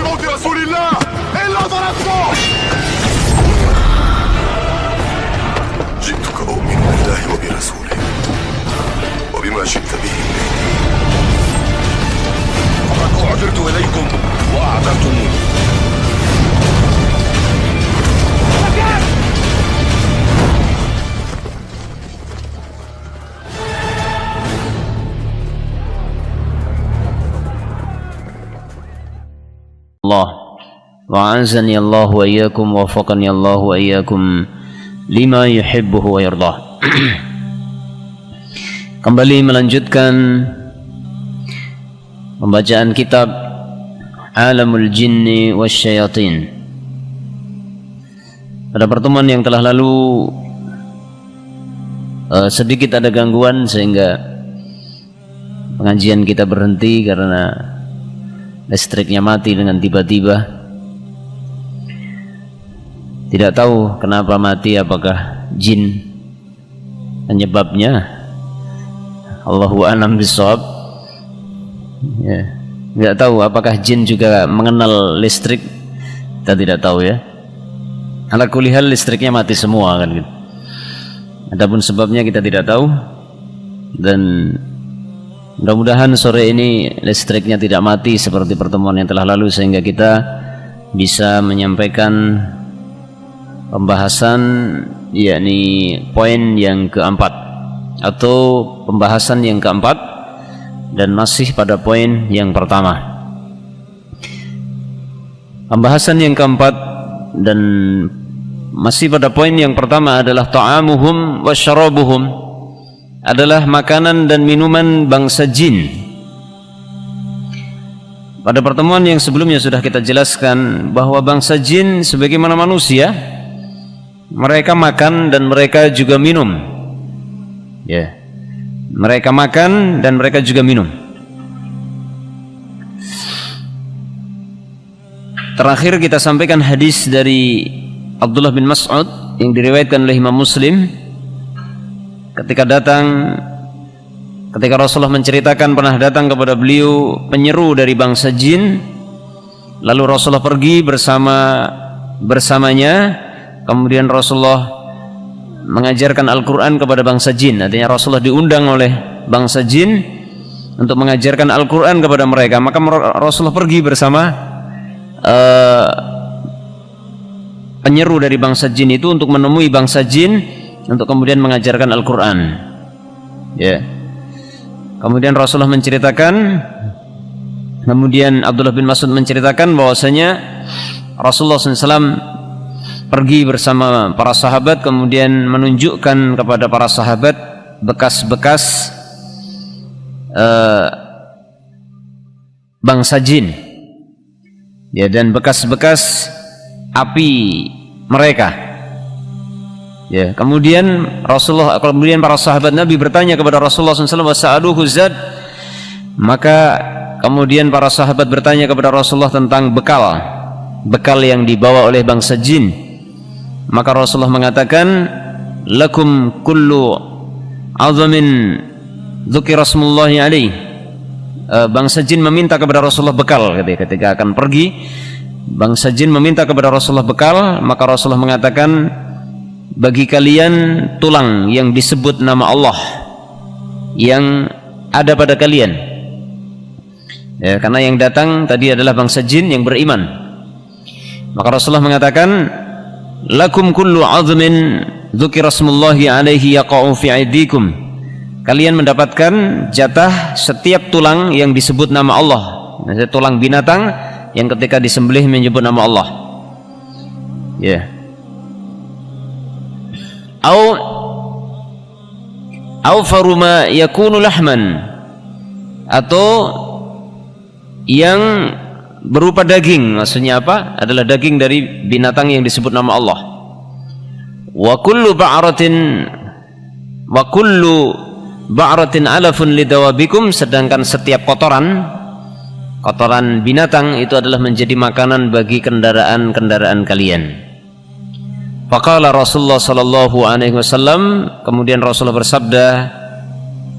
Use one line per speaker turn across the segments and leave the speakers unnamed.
بموت رسول الله إلا ضربته. جئتك أؤمن بالله وبرسوله وبما جئت به فقد أعذرت إليكم وأعذرتموني.
Allah wa'azani Allah wa iyyakum wa wafaqani Allah wa iyyakum lima yuhibbuhu wa yardah. Kembali melanjutkan pembacaan kitab Alamul Jinni Wasyayatin. Pada pertemuan yang telah lalu sedikit ada gangguan sehingga pengajian kita berhenti karena listriknya mati dengan tiba-tiba. Tidak tahu kenapa mati, apakah jin penyebabnya, Allahu a'lam bishawab. Ya, tidak tahu apakah jin juga mengenal listrik, kita tidak tahu ya. Ala kulli hal listriknya mati semua kan gitu. Adapun sebabnya kita tidak tahu, dan mudah-mudahan sore ini listriknya tidak mati seperti pertemuan yang telah lalu, sehingga kita bisa menyampaikan pembahasan, yakni poin yang keempat atau pembahasan yang keempat, dan masih pada poin yang pertama. Pembahasan yang keempat dan masih pada poin yang pertama adalah ta'amuhum wa syarabuhum, adalah makanan dan minuman bangsa jin. Pada pertemuan yang sebelumnya sudah kita jelaskan bahwa bangsa jin sebagaimana manusia, mereka makan dan mereka juga minum. Ya, mereka makan dan mereka juga minum. Terakhir kita sampaikan hadis dari Abdullah bin Mas'ud yang diriwayatkan oleh Imam Muslim. Ketika Rasulullah menceritakan pernah datang kepada beliau penyeru dari bangsa jin, lalu Rasulullah pergi bersamanya, kemudian Rasulullah mengajarkan Al-Quran kepada bangsa jin. Artinya Rasulullah diundang oleh bangsa jin untuk mengajarkan Al-Quran kepada mereka, maka Rasulullah pergi bersama penyeru dari bangsa jin itu untuk menemui bangsa jin untuk kemudian mengajarkan Al-Quran. Ya. Kemudian Rasulullah menceritakan, kemudian Abdullah bin Mas'ud menceritakan bahwasanya Rasulullah SAW pergi bersama para sahabat, kemudian menunjukkan kepada para sahabat bekas-bekas bangsa jin, ya, dan bekas-bekas api mereka. Ya, kemudian para sahabat Nabi bertanya kepada Rasulullah SAW, wasa'aluhu zad, maka kemudian para sahabat bertanya kepada Rasulullah tentang bekal yang dibawa oleh bangsa jin. Maka Rasulullah mengatakan, lakum kullu azamin dzukira smullahi alaihi. Bangsa jin meminta kepada Rasulullah bekal ketika akan pergi. Bangsa jin meminta kepada Rasulullah bekal, maka Rasulullah mengatakan, bagi kalian tulang yang disebut nama Allah yang ada pada kalian. Ya, karena yang datang tadi adalah bangsa jin yang beriman. Maka Rasulullah mengatakan, lakum kullu azmin dzukira smullahi alaihi yaqa'u fi aydikum. Kalian mendapatkan jatah setiap tulang yang disebut nama Allah. Maksudnya tulang binatang yang ketika disembelih menyebut nama Allah. Ya. Au faruma yakunu lahman, atau yang berupa daging. Maksudnya apa? Adalah daging dari binatang yang disebut nama Allah. Wa kullu ba'ratin alafun lidawabikum, sedangkan setiap kotoran binatang itu adalah menjadi makanan bagi kendaraan-kendaraan kalian. Faqala Rasulullah sallallahu alaihi wasallam, kemudian Rasulullah bersabda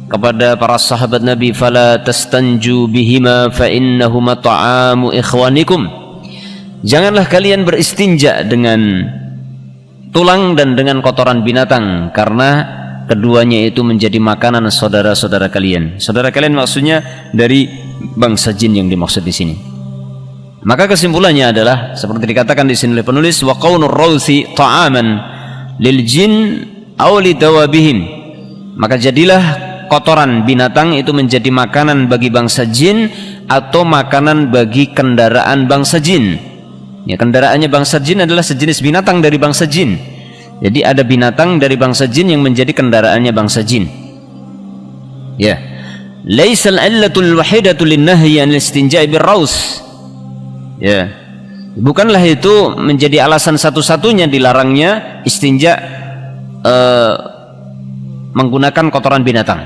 kepada para sahabat Nabi, fala tastanju bihima fa innahuma ta'amu ikhwanikum. janganlah kalian beristinja dengan tulang dan dengan kotoran binatang, karena keduanya itu menjadi makanan saudara-saudara kalian. Saudara kalian maksudnya dari bangsa jin yang dimaksud di sini. Maka kesimpulannya adalah seperti dikatakan di sini oleh penulis, wa qaunur rawsi ta'aman lil jin aw lidawabihim. Maka jadilah kotoran binatang itu menjadi makanan bagi bangsa jin atau makanan bagi kendaraan bangsa jin. Ya, kendaraannya bangsa jin adalah sejenis binatang dari bangsa jin. Jadi ada binatang dari bangsa jin yang menjadi kendaraannya bangsa jin. Ya. Laisal illatul wahidatu linnahyi anil istinja'i birraus. Ya. Bukanlah itu menjadi alasan satu-satunya dilarangnya istinja menggunakan kotoran binatang.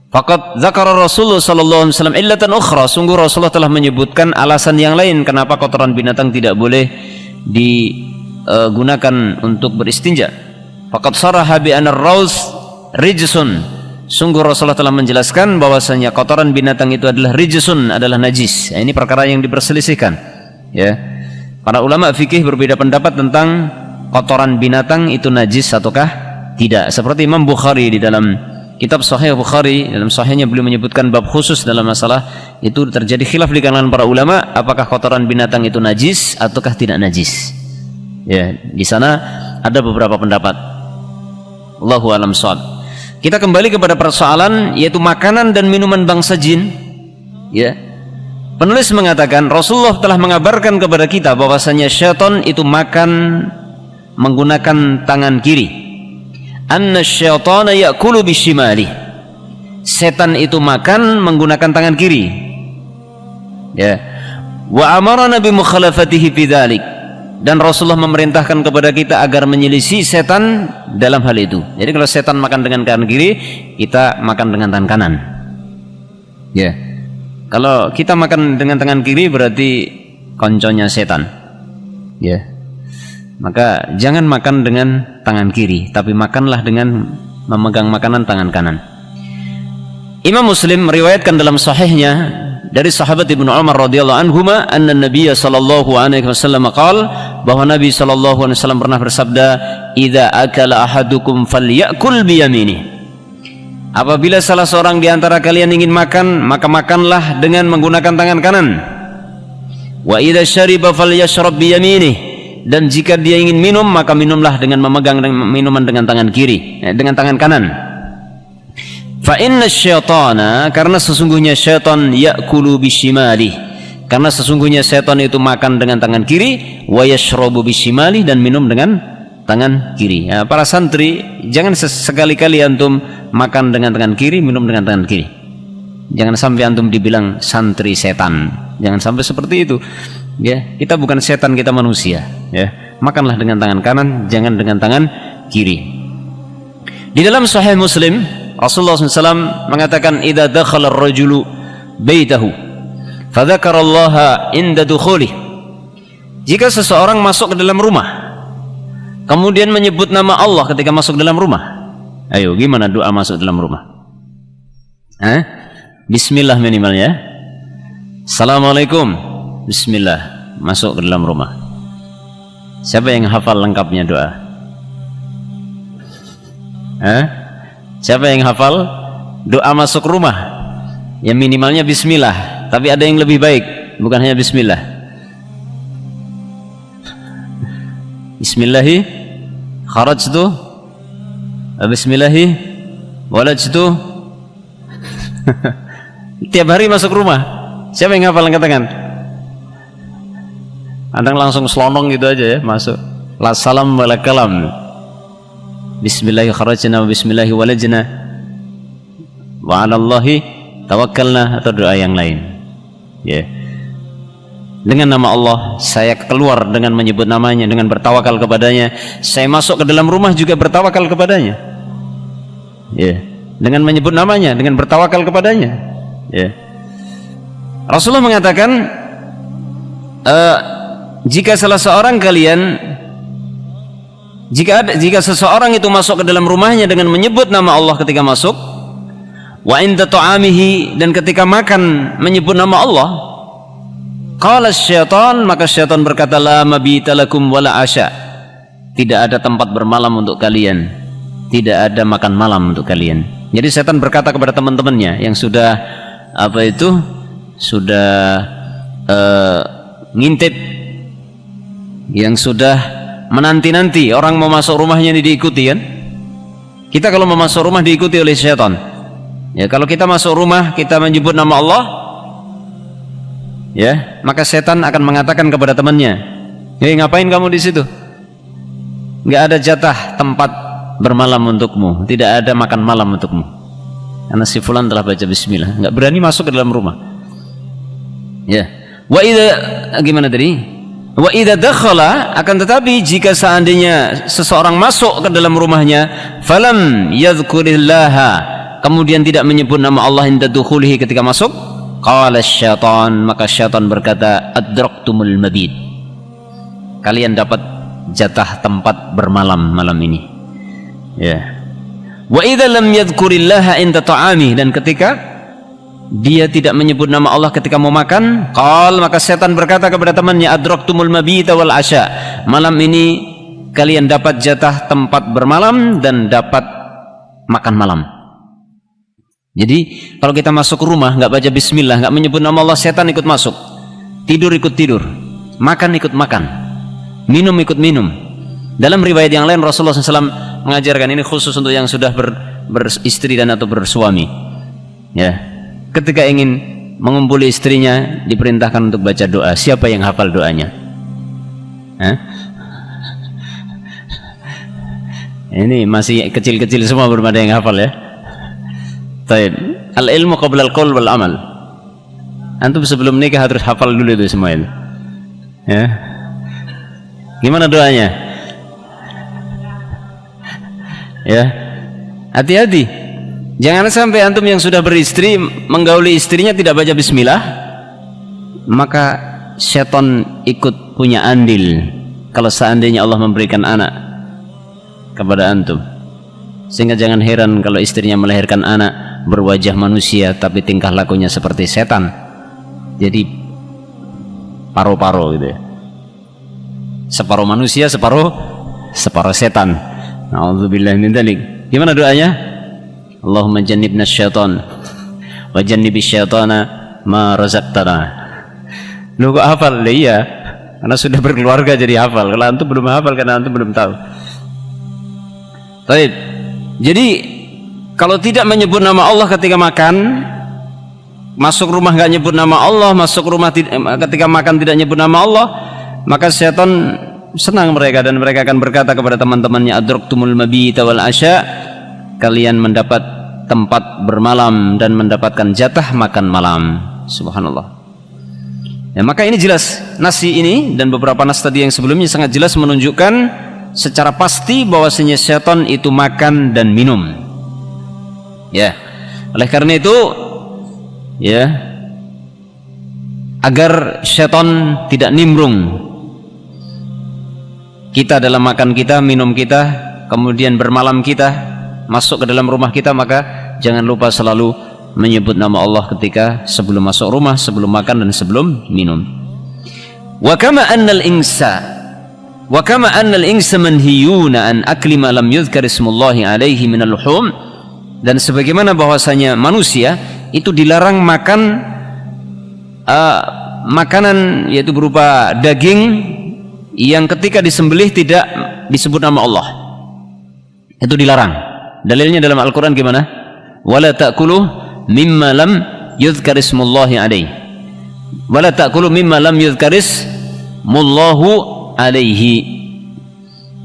Faqad dzakara Rasulullah sallallahu alaihi wasallam illatan ukhra. Sungguh Rasulullah telah menyebutkan alasan yang lain kenapa kotoran binatang tidak boleh digunakan untuk beristinja. Faqad saraha bi anna ar-raus rijsun. Sungguh Rasulullah telah menjelaskan bahwasanya kotoran binatang itu adalah rijsun, adalah najis. Ini perkara yang diperselisihkan. Ya. Para ulama fikih berbeda pendapat tentang kotoran binatang itu najis ataukah tidak. Seperti Imam Bukhari di dalam Kitab Sahih Bukhari, dalam sahihnya beliau menyebutkan bab khusus dalam masalah itu terjadi khilaf di kalangan para ulama apakah kotoran binatang itu najis ataukah tidak najis. Ya, di sana ada beberapa pendapat. Allahu a'lam shawab. Kita kembali kepada persoalan yaitu makanan dan minuman bangsa jin. Ya. Penulis mengatakan Rasulullah telah mengabarkan kepada kita bahwasanya syaitan itu makan menggunakan tangan kiri. Anna syaitana ya'kulu bishimali. Setan itu makan menggunakan tangan kiri. Ya. Wa amarana bi mukhalafatihi bidzalik. Dan Rasulullah memerintahkan kepada kita agar menyelisih setan dalam hal itu. Jadi kalau setan makan dengan tangan kiri, kita makan dengan tangan kanan. Ya. Kalau kita makan dengan tangan kiri berarti konconya setan. Ya. Maka jangan makan dengan tangan kiri, tapi makanlah dengan memegang makanan tangan kanan. Imam Muslim meriwayatkan dalam sahihnya dari sahabat Ibnu Umar radhiyallahu anhuma anna Nabiy sallallahu alaihi wasallam qala, bahwa Nabi sallallahu alaihi wasallam pernah bersabda, "Idza akala ahadukum falyakul bi yaminihi." Apabila salah seorang di antara kalian ingin makan, maka makanlah dengan menggunakan tangan kanan. Wa idza syariba falyashrab bi yaminihi. Dan jika dia ingin minum, maka minumlah dengan memegang minuman dengan tangan kiri, dengan tangan kanan. Fa inna syaitana, karena sesungguhnya syaitan ya'kulu bishimali, karena sesungguhnya syaitan itu makan dengan tangan kiri, wa yashrabu bishimali, dan minum dengan tangan kiri. Ya, para santri, jangan sekali-kali antum makan dengan tangan kiri, minum dengan tangan kiri. Jangan sampai antum dibilang santri setan. Jangan sampai seperti itu. Ya, kita bukan setan, kita manusia. Ya, makanlah dengan tangan kanan, jangan dengan tangan kiri. Di dalam Sahih Muslim, Rasulullah SAW mengatakan, "Idza dakhala ar-rajulu baitahu, fadzakarallaha inda dukhulih." Jika seseorang masuk ke dalam rumah, kemudian menyebut nama Allah ketika masuk dalam rumah. Ayo, gimana doa masuk dalam rumah? Bismillah minimalnya. Assalamualaikum. Bismillah, masuk ke dalam rumah. Siapa yang hafal lengkapnya doa? Siapa yang hafal doa masuk rumah? Yang minimalnya bismillah, tapi ada yang lebih baik, bukan hanya bismillah. Bismillahi kharajtu, bismillahi walajtu. Tiap hari masuk rumah. Siapa yang hafal angkat tangan? Anda langsung selonong gitu aja ya, masuk. La salam wa la kalam. Bismillahi kharajna wa bismillahi walajna wa 'ala Allahi tawakkalna, atau doa yang lain. Ya. Dengan nama Allah saya keluar dengan menyebut namanya, dengan bertawakal kepadanya. Saya masuk ke dalam rumah juga bertawakal kepadanya. Ya. Dengan menyebut namanya, dengan bertawakal kepadanya. Ya. Rasulullah mengatakan, jika salah seorang kalian, jika seseorang itu masuk ke dalam rumahnya dengan menyebut nama Allah ketika masuk, wa inda ta'amihi, dan ketika makan menyebut nama Allah, Qala syaitan, maka syaitan berkata, la mabita lakum wala asya. Tidak ada tempat bermalam untuk kalian, tidak ada makan malam untuk kalian. Jadi syaitan berkata kepada teman-temannya yang sudah sudah ngintip, yang sudah menanti-nanti orang mau masuk rumahnya ini diikuti kan. Kita kalau mau masuk rumah diikuti oleh syaitan. Ya, kalau kita masuk rumah kita menyebut nama Allah, ya, maka setan akan mengatakan kepada temannya, "Hei, ngapain kamu di situ? Nggak ada jatah tempat bermalam untukmu, tidak ada makan malam untukmu. Karena si fulan telah baca bismillah, nggak berani masuk ke dalam rumah." Ya. Wa idza, gimana tadi? Wa idza dakhala, akan tetapi jika seandainya seseorang masuk ke dalam rumahnya, falam yadhkurillaha, kemudian tidak menyebut nama Allah inda dukhulihi, ketika masuk, qala syaitan, maka syaitan berkata, adraktumul mabit, kalian dapat jatah tempat bermalam malam ini. Ya. Wa idza lam yadhkurillaha inda ta'ami, dan ketika dia tidak menyebut nama Allah ketika mau makan, qal, maka setan berkata kepada temannya, adraktumul mabita wal asya, malam ini kalian dapat jatah tempat bermalam dan dapat makan malam. Jadi kalau kita masuk rumah nggak baca bismillah, nggak menyebut nama Allah, setan ikut masuk, tidur ikut tidur, makan ikut makan, minum ikut minum. Dalam riwayat yang lain Rasulullah SAW mengajarkan, ini khusus untuk yang sudah beristri dan atau bersuami, ya, ketika ingin mengumpuli istrinya diperintahkan untuk baca doa. Siapa yang hafal doanya? Ini masih kecil-kecil semua, belum ada yang hafal ya. Taib. Al-ilmu qabla al-qaul wal amal. Antum sebelum nikah harus hafal dulu itu semua itu. Ya. Gimana doanya? Ya. Hati-hati. Jangan sampai antum yang sudah beristri menggauli istrinya tidak baca bismillah, maka syaitan ikut punya andil kalau seandainya Allah memberikan anak kepada antum. Sehingga jangan heran kalau istrinya melahirkan anak berwajah manusia tapi tingkah lakunya seperti setan. Jadi paro-paro gitu ya. Separuh manusia, separuh setan. Nauzubillah min dzalik. Gimana doanya? Allahumma jannibna syaitan wa jannibis syaitana ma razaqtana. Lu kok hafal? Iya, karena sudah berkeluarga jadi hafal. Kalau antum belum hafal karena antum belum tahu. Baik. Jadi kalau tidak menyebut nama Allah ketika makan, masuk rumah nggak nyebut nama Allah, masuk rumah ketika makan tidak nyebut nama Allah, maka syaitan senang mereka dan mereka akan berkata kepada teman-temannya, adraktumul mabita wal asya, kalian mendapat tempat bermalam dan mendapatkan jatah makan malam. Subhanallah. Ya, maka ini jelas, nasi ini dan beberapa nas tadi yang sebelumnya sangat jelas menunjukkan secara pasti bahwasanya syaitan itu makan dan minum. Ya, oleh karena itu, ya, agar syaitan tidak nimbrung kita dalam makan kita, minum kita, kemudian bermalam kita, masuk ke dalam rumah kita, maka jangan lupa selalu menyebut nama Allah ketika sebelum masuk rumah, sebelum makan dan sebelum minum. Wa kama annal insa manhiyuna an akli ma lam yuzkar ismullahi alaihi minal luhum, dan sebagaimana bahwasanya manusia itu dilarang makan makanan yaitu berupa daging yang ketika disembelih tidak disebut nama Allah, itu dilarang. Dalilnya dalam Al-Quran gimana? Wala ta'kulu mimma lam yuzkar ismullahi alaihi, wala ta'kulu mimma lam yuzkar ismullahu alaihi.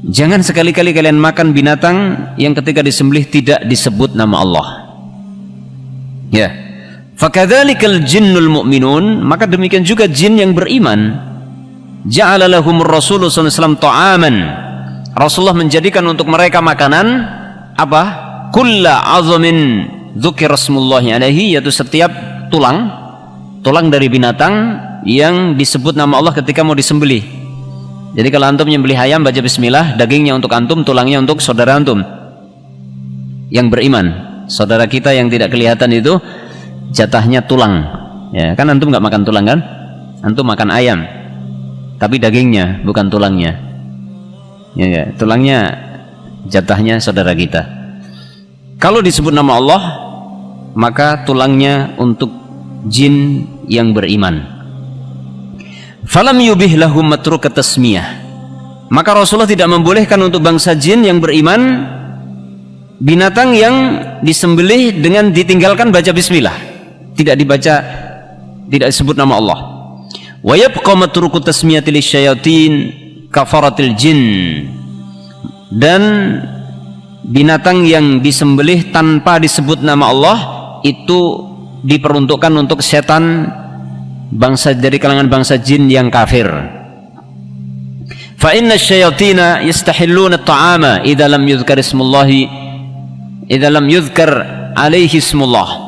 Jangan sekali-kali kalian makan binatang yang ketika disembelih tidak disebut nama Allah. Ya. Fakadzalikal jinnul mu'minun, maka demikian juga jin yang beriman. Ja'ala lahumur Rasulullah sallallahu alaihi wasallam ta'aman. Rasulullah menjadikan untuk mereka makanan apa? Kulla 'azamin dzukira smullahi alaihi, yaitu setiap tulang dari binatang yang disebut nama Allah ketika mau disembelih. Jadi kalau antum menyembelih ayam baca bismillah, dagingnya untuk antum, tulangnya untuk saudara antum yang beriman. Saudara kita yang tidak kelihatan itu jatahnya tulang. Ya, kan antum nggak makan tulang kan? Antum makan ayam, tapi dagingnya bukan tulangnya. Ya, tulangnya jatahnya saudara kita. Kalau disebut nama Allah, maka tulangnya untuk jin yang beriman. Falam yubih lahum matruka tasmiyah. Maka Rasulullah tidak membolehkan untuk bangsa jin yang beriman binatang yang disembelih dengan ditinggalkan baca bismillah, tidak dibaca, tidak disebut nama Allah. Wa yabqa matruku tasmiyati lisyayatin kafaratil jin. Dan binatang yang disembelih tanpa disebut nama Allah itu diperuntukkan untuk setan bangsa dari kalangan bangsa jin yang kafir. Fa inna syayatina yastahilluna at-ta'ama idza lam yuzkar ismullahi idza lam yuzkar alaihi ismullah.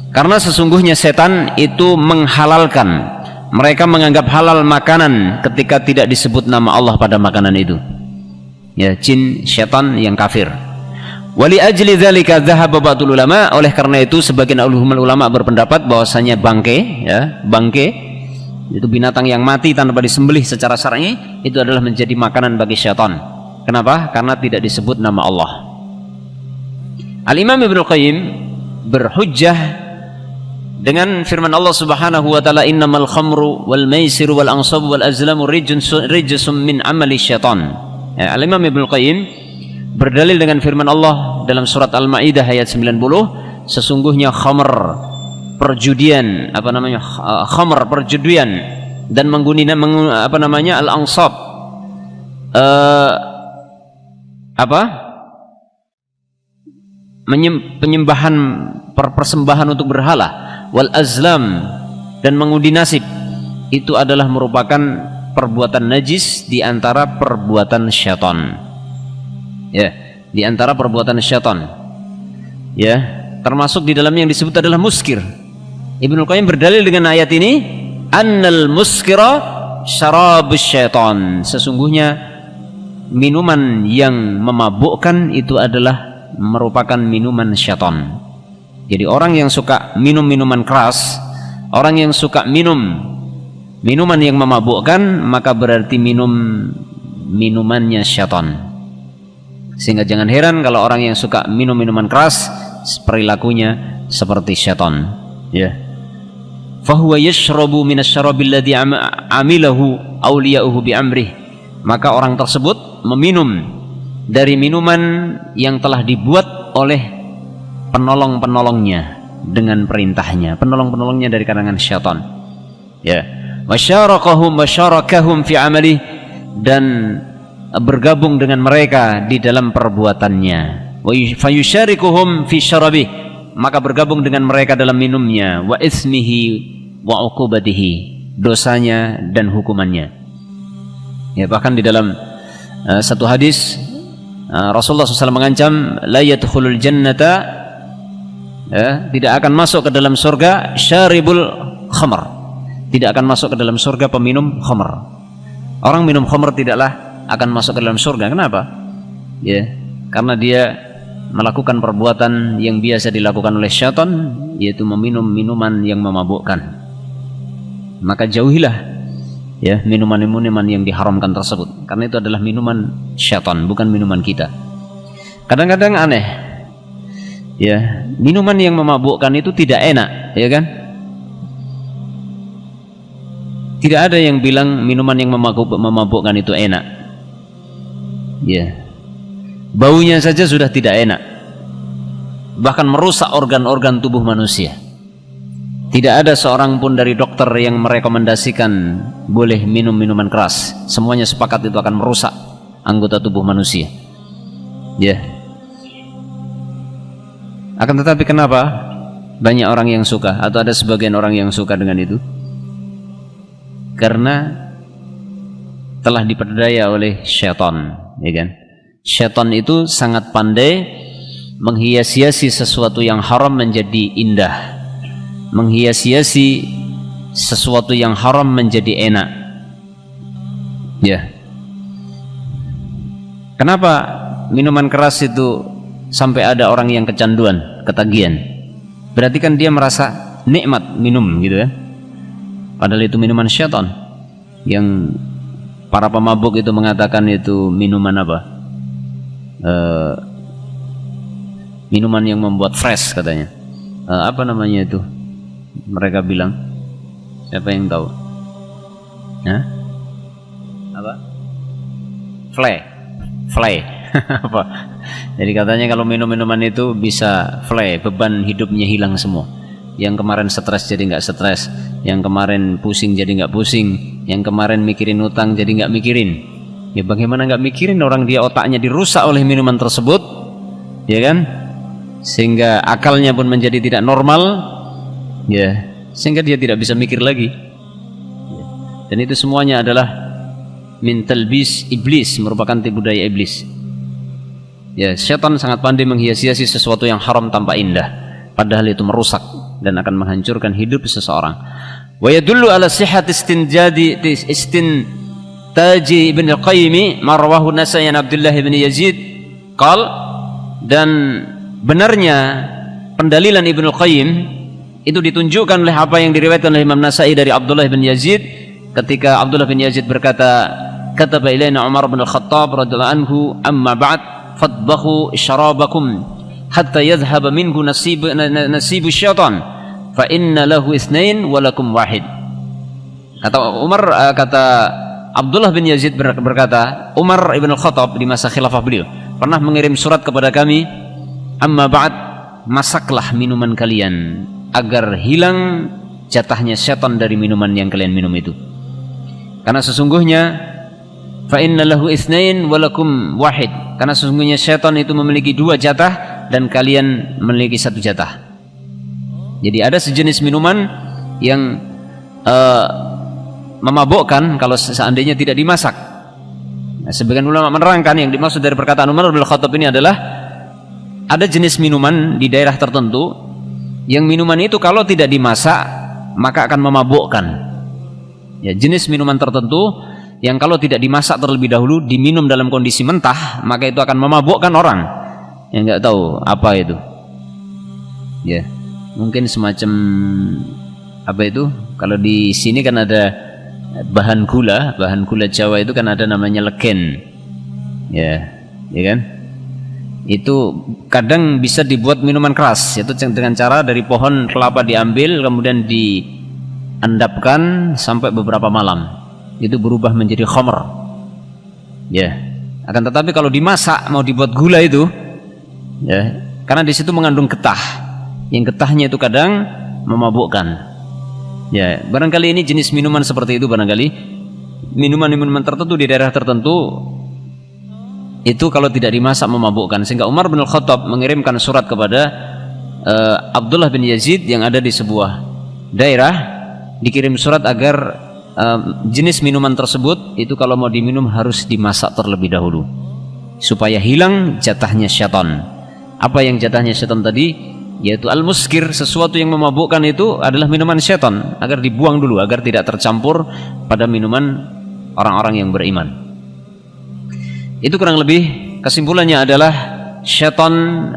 Karena sesungguhnya setan itu menghalalkan, mereka menganggap halal makanan ketika tidak disebut nama Allah pada makanan itu. Ya, jin syaitan yang kafir. Wali ajli dzalika dzahaba ba'dul ulama, oleh karena itu sebagian ulama berpendapat bahwasanya bangke, ya, bangke itu binatang yang mati tanpa disembelih secara syar'i itu adalah menjadi makanan bagi syaitan. Kenapa? Karena tidak disebut nama Allah. Al-Imam Ibnu Qayyim berhujjah dengan firman Allah Subhanahu wa taala, innamal khamru wal maisiru wal ansabu wal azlamu rijsum min amali syaitan. Ya, Al-Imam Ibnu Qayyim berdalil dengan firman Allah dalam surat Al-Maidah ayat 90, sesungguhnya khamr, perjudian, khamr, perjudian, dan menggunakan al-ansab, penyembahan, persembahan untuk berhala, wal azlam, dan mengundi nasib, itu adalah merupakan perbuatan najis di antara perbuatan syaitan. Ya, di antara perbuatan syaitan. Ya, termasuk di dalamnya yang disebut adalah muskir. Ibnu Qayyim berdalil dengan ayat ini, annal muskira syarabus syaitan. Sesungguhnya minuman yang memabukkan itu adalah merupakan minuman syaitan. Jadi orang yang suka minum minuman keras, orang yang suka minum minuman yang memabukkan, maka berarti minumannya syaitan. Sehingga jangan heran kalau orang yang suka minum minuman keras perilakunya seperti syaitan. Ya. Fahuwa yashrabu minasyarabil ladzi amilahu awliya'uhu bi'amrih. Maka orang tersebut meminum dari minuman yang telah dibuat oleh penolong-penolongnya dengan perintahnya. Penolong-penolongnya dari kalangan syaitan. Ya. Wasyarakahum fi amalih, dan bergabung dengan mereka di dalam perbuatannya. Wa fayusyarikuhum fi syarabih, maka bergabung dengan mereka dalam minumnya. Wa ismihi wa uqubatihi, dosanya dan hukumannya. Ya, bahkan di dalam satu hadis Rasulullah SAW mengancam, la yadkhulul jannata, ya, tidak akan masuk ke dalam surga syaribul khamr, tidak akan masuk ke dalam surga peminum khamr. Orang minum khamr tidaklah akan masuk ke dalam surga. Kenapa? Ya, karena dia melakukan perbuatan yang biasa dilakukan oleh syaitan, yaitu meminum minuman yang memabukkan. Maka jauhilah, ya, minuman-minuman yang diharamkan tersebut, karena itu adalah minuman syaitan, bukan minuman kita. Kadang-kadang aneh, ya, minuman yang memabukkan itu tidak enak, ya kan? Tidak ada yang bilang minuman yang memabukkan itu enak. Ya, baunya saja sudah tidak enak, bahkan merusak organ-organ tubuh manusia. Tidak ada seorang pun dari dokter yang merekomendasikan boleh minum minuman keras. Semuanya sepakat itu akan merusak anggota tubuh manusia. Ya. Akan tetapi kenapa banyak orang yang suka, atau ada sebagian orang yang suka dengan itu? Karena telah diperdaya oleh syaitan, ya kan? Syaitan itu sangat pandai menghias-hiasi sesuatu yang haram menjadi indah, menghias-hiasi sesuatu yang haram menjadi enak. Ya. Kenapa minuman keras itu sampai ada orang yang kecanduan, ketagihan? Berarti kan dia merasa nikmat minum, gitu ya. padahal itu minuman syaitan. Yang para pemabuk itu mengatakan itu minuman apa? Minuman yang membuat fresh katanya. Apa namanya itu? Mereka bilang, siapa yang tahu? Hah? Apa? Fly. Apa? Jadi katanya kalau minum-minuman itu bisa fly, beban hidupnya hilang semua. Yang kemarin stres jadi nggak stres, yang kemarin pusing jadi nggak pusing, yang kemarin mikirin utang jadi nggak mikirin. Ya bagaimana nggak mikirin, orang dia otaknya dirusak oleh minuman tersebut, ya kan? Sehingga akalnya pun menjadi tidak normal, ya, sehingga dia tidak bisa mikir lagi. Dan itu semuanya adalah min talbis iblis, merupakan tipu daya iblis. Ya, syaitan sangat pandai menghias-hiasi sesuatu yang haram tanpa indah, padahal itu merusak dan akan menghancurkan hidup seseorang. Wa yadullu ala sihhat istintaji Ibn al-Qayyim marwahu Nasai an Abdullah bin Yazid qal, dan benarnya pendalilan Ibn al-Qayyim itu ditunjukkan oleh apa yang diriwayatkan oleh Imam Nasai dari Abdullah bin Yazid, ketika Abdullah bin Yazid berkata, kataba ilaina Umar bin al-Khattab radhiyallahu anhu, amma ba'd fadbahu syarabakum hatta yadhhab minhu nasibu syaitan fa inna lahu itsnain wa lakum wahid. Kata Umar, kata Abdullah bin Yazid berkata, Umar ibn al-Khattab di masa khilafah beliau pernah mengirim surat kepada kami, amma ba'd, masaklah minuman kalian agar hilang jatahnya syaitan dari minuman yang kalian minum itu, karena sesungguhnya fa inna lahu itsnain wa lakum wahid, karena sesungguhnya syaitan itu memiliki 2 jatah dan kalian memiliki 1 jatah. Jadi ada sejenis minuman yang memabukkan kalau seandainya tidak dimasak. Nah, sebagian ulama menerangkan yang dimaksud dari perkataan Umar bin Khattab ini adalah ada jenis minuman di daerah tertentu yang minuman itu kalau tidak dimasak maka akan memabukkan. Ya, jenis minuman tertentu yang kalau tidak dimasak terlebih dahulu diminum dalam kondisi mentah maka itu akan memabukkan orang. Yang nggak tahu apa itu. Ya, mungkin semacam apa itu? Kalau di sini kan ada bahan gula Jawa itu kan ada namanya legen. Ya kan? Itu kadang bisa dibuat minuman keras, yaitu dengan cara dari pohon kelapa diambil kemudian diendapkan sampai beberapa malam. Itu berubah menjadi khamr. Ya. Akan tetapi kalau dimasak mau dibuat gula itu, ya, karena di situ mengandung getah. Yang getahnya itu kadang memabukkan. Ya, barangkali ini jenis minuman seperti itu, barangkali minuman-minuman tertentu di daerah tertentu itu kalau tidak dimasak memabukkan, sehingga Umar bin Al-Khattab mengirimkan surat kepada Abdullah bin Yazid yang ada di sebuah daerah, dikirim surat agar jenis minuman tersebut itu kalau mau diminum harus dimasak terlebih dahulu supaya hilang jatahnya syaitan. Apa yang jatahnya syaitan tadi? Yaitu al-muskir, sesuatu yang memabukkan itu adalah minuman syaitan, agar dibuang dulu agar tidak tercampur pada minuman orang-orang yang beriman. Itu kurang lebih kesimpulannya adalah syaitan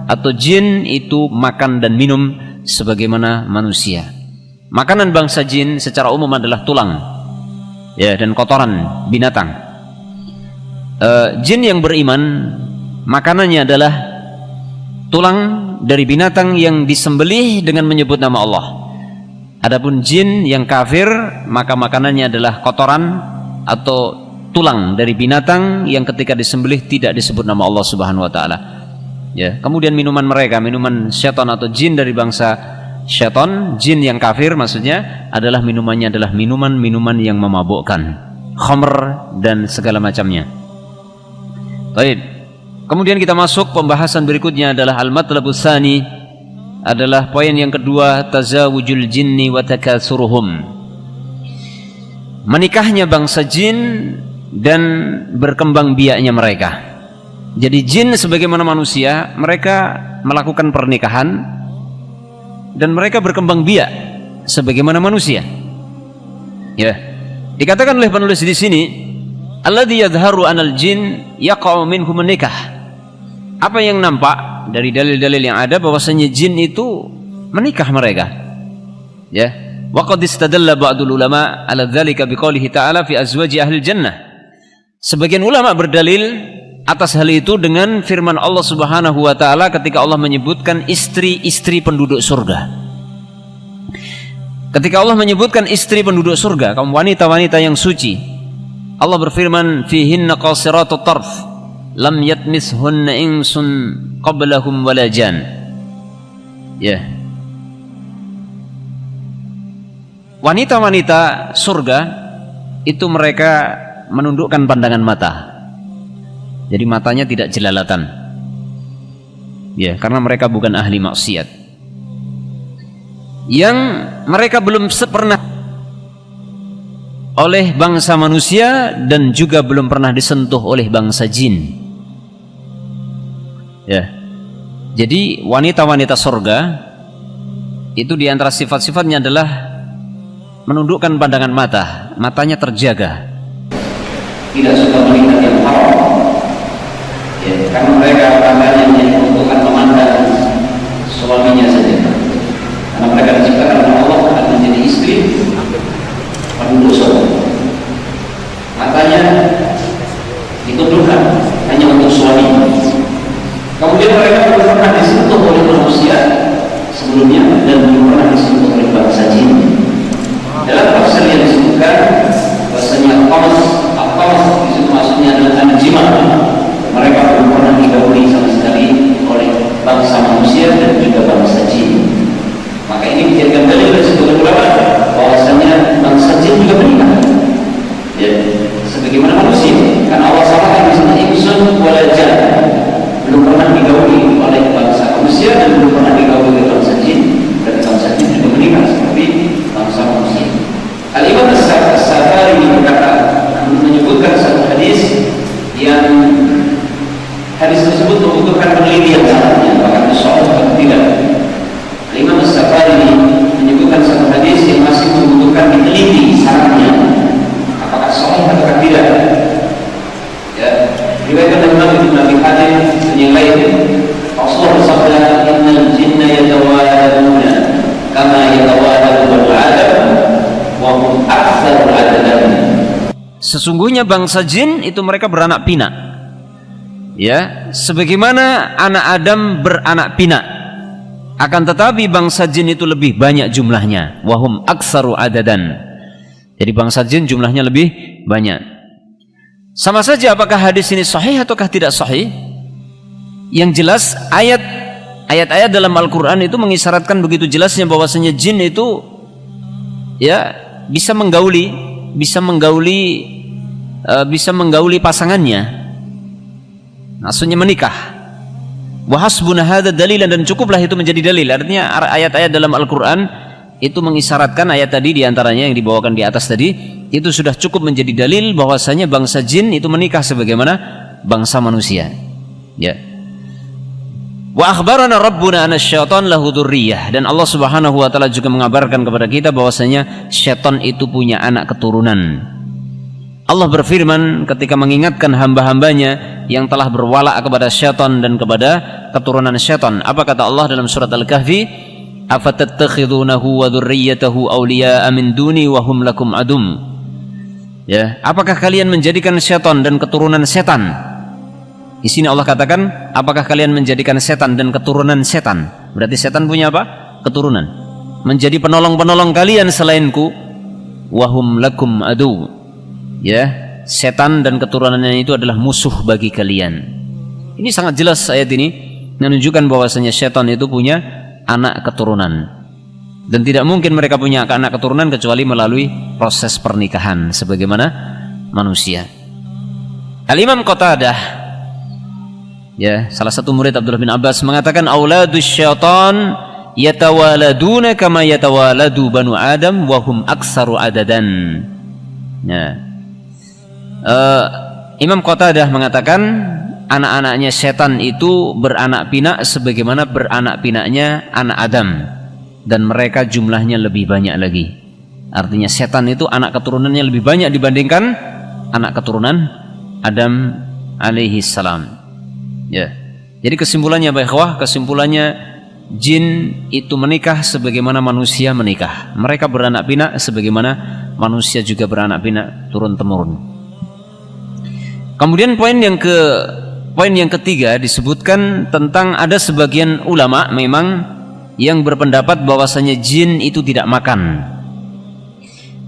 atau jin itu makan dan minum sebagaimana manusia. Makanan bangsa jin secara umum adalah tulang, ya, dan kotoran binatang. Jin yang beriman makanannya adalah tulang dari binatang yang disembelih dengan menyebut nama Allah. Adapun jin yang kafir maka makanannya adalah kotoran atau tulang dari binatang yang ketika disembelih tidak disebut nama Allah Subhanahu wa taala. Ya, kemudian minuman mereka, minuman syaitan atau jin dari bangsa syaitan, jin yang kafir maksudnya adalah minumannya adalah minuman-minuman yang memabukkan, khamr dan segala macamnya. Baik. Kemudian kita masuk pembahasan berikutnya adalah al-matlabus tsani, adalah poin yang kedua, tazawujul jinni wa takatsuruhum. Menikahnya bangsa jin dan berkembang biaknya mereka. Jadi jin sebagaimana manusia, mereka melakukan pernikahan dan mereka berkembang biak sebagaimana manusia. Ya. Dikatakan oleh penulis di sini, alladzi yadhharu anal jin yaqa'u minhum nikah. Apa yang nampak dari dalil-dalil yang ada bahwasanya jin itu menikah mereka. Ya. Wa qad istadalla ba'dul ulama 'ala dzalika biqoulihi ta'ala fi azwaji ahli jannah. Sebagian ulama berdalil atas hal itu dengan firman Allah Subhanahu wa taala ketika Allah menyebutkan istri-istri penduduk surga. Ketika Allah menyebutkan istri penduduk surga, kaum wanita-wanita yang suci, Allah berfirman, fihinna qasiratut tarf lam yatmishunna insun qablahum wala jan. Ya. Wanita-wanita surga itu mereka menundukkan pandangan mata. Jadi matanya tidak jelalatan. Ya, karena mereka bukan ahli maksiat. Yang mereka belum pernah oleh bangsa manusia dan juga belum pernah disentuh oleh bangsa jin. Ya. Jadi wanita-wanita surga itu di antara sifat-sifatnya adalah menundukkan pandangan mata, matanya terjaga. Tidak suka melihat yang haram. Ya, karena mereka katanya menundukkan memandang suaminya saja. Karena mereka diciptakan oleh Allah akan menjadi istri penduduk surga. Matanya ditundukkan hanya untuk suami. Kemudian mereka belum pernah disentuh oleh manusia sebelumnya dan belum pernah disentuh oleh bangsa jin. Dalam tafsir yang disebutkan bahasanya al-qamas di situ maksudnya adalah an-jima. Mereka belum pernah digauli sama sekali oleh bangsa manusia dan juga bangsa jin. Maka ini dijadikan dalil dari sebagian ulama bahwasanya bangsa jin juga menikah. Ya, sebagaimana manusia. Karena Allah samakan di sini insun wala jan. Belum pernah digauli oleh bangsa manusia dan belum pernah digauli oleh bangsa jin. Dan bangsa jin juga menikah seperti bangsa manusia. Al-Imam As-Safari berkata, menyebutkan satu hadis yang hadis tersebut membutuhkan penelitian sanadnya, apakah itu sahih atau tidak. Al-Imam As-Safari menyebutkan satu hadis yang masih membutuhkan diteliti sanadnya, apakah sahih atau tidak. Ya, riwayat Imam Ibnu Abi Hatim dan yang lain, Rasulullah bersabda, "Innal jinna yatawaladuna kama yatawaladu banu Adam wa hum aktsaru adadan." Sesungguhnya bangsa jin itu mereka beranak pinak. Ya, sebagaimana anak Adam beranak pinak. Akan tetapi bangsa jin itu lebih banyak jumlahnya. Wa hum aktsaru adadan. Jadi bangsa jin jumlahnya lebih banyak. Sama saja apakah hadis ini sahih ataukah tidak sahih? Yang jelas ayat-ayat dalam Al-Quran itu mengisyaratkan begitu jelasnya bahwasanya jin itu ya bisa menggauli pasangannya, maksudnya menikah. Wa hasbuna hadza dalilan, dan cukuplah itu menjadi dalil. Artinya ayat-ayat dalam Al-Quran itu mengisyaratkan ayat tadi diantaranya yang dibawakan di atas tadi itu sudah cukup menjadi dalil bahwasanya bangsa jin itu menikah sebagaimana bangsa manusia. Ya. Wa akhbarana rabbuna anna syaitan lahu dzurriyyah, dan Allah Subhanahu wa taala juga mengabarkan kepada kita bahwasanya syaitan itu punya anak keturunan. Allah berfirman ketika mengingatkan hamba-hambanya yang telah berwala kepada syaitan dan kepada keturunan syaitan. Apa kata Allah dalam surat Al-Kahfi? Afatattakhidunahu wa dzurriyyatahu awliya'a min duni wa hum lakum adum. Ya, apakah kalian menjadikan syaitan dan keturunan setan? Di sini Allah katakan, apakah kalian menjadikan setan dan keturunan setan? Berarti setan punya apa? Keturunan. Menjadi penolong-penolong kalian selainku. Wahum lakum adu. Ya, setan dan keturunannya itu adalah musuh bagi kalian. Ini sangat jelas ayat ini menunjukkan bahwasanya setan itu punya anak keturunan. Dan tidak mungkin mereka punya anak keturunan kecuali melalui proses pernikahan sebagaimana manusia. Al-Imam Qatadah, ya, salah satu murid Abdullah bin Abbas mengatakan auladus syaitan yatawaladuna kama yatawaladu banu Adam wa hum aktsaru adadan. Ya. Imam Qatadah mengatakan anak-anaknya setan itu beranak pinak sebagaimana beranak pinaknya anak Adam, dan mereka jumlahnya lebih banyak lagi. Artinya setan itu anak keturunannya lebih banyak dibandingkan anak keturunan Adam alaihi salam. Ya. Jadi kesimpulannya, kesimpulannya jin itu menikah sebagaimana manusia menikah. Mereka beranak pinak sebagaimana manusia juga beranak pinak turun temurun. Kemudian poin yang ketiga disebutkan tentang ada sebagian ulama memang yang berpendapat bahwasanya jin itu tidak makan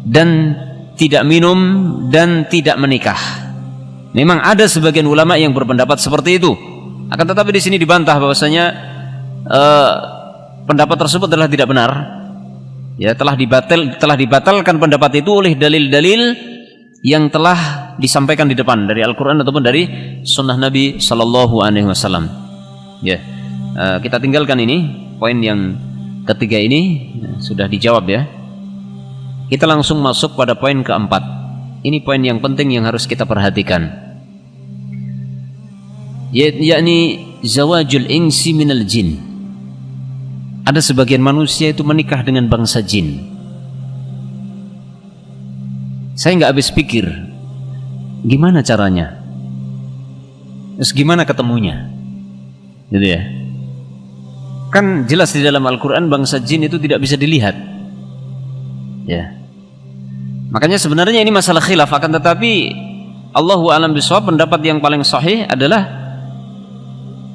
dan tidak minum dan tidak menikah. Memang ada sebagian ulama yang berpendapat seperti itu. Akan tetapi di sini dibantah bahwasanya pendapat tersebut adalah tidak benar. Ya, telah dibatalkan pendapat itu oleh dalil-dalil yang telah disampaikan di depan dari Al-Quran ataupun dari Sunnah Nabi Sallallahu Alaihi Wasallam. Ya, kita tinggalkan ini. Poin yang ketiga ini sudah dijawab ya. Kita langsung masuk pada poin keempat. Ini poin yang penting yang harus kita perhatikan. Yakni zawajul insi minal jin. Ada sebagian manusia itu menikah dengan bangsa jin. Saya nggak habis pikir gimana caranya, terus gimana ketemunya, gitu ya. Kan jelas di dalam Al-Quran bangsa jin itu tidak bisa dilihat, ya. Makanya sebenarnya ini masalah khilaf, akan tetapi Allahu a'lam bishawab, pendapat yang paling sahih adalah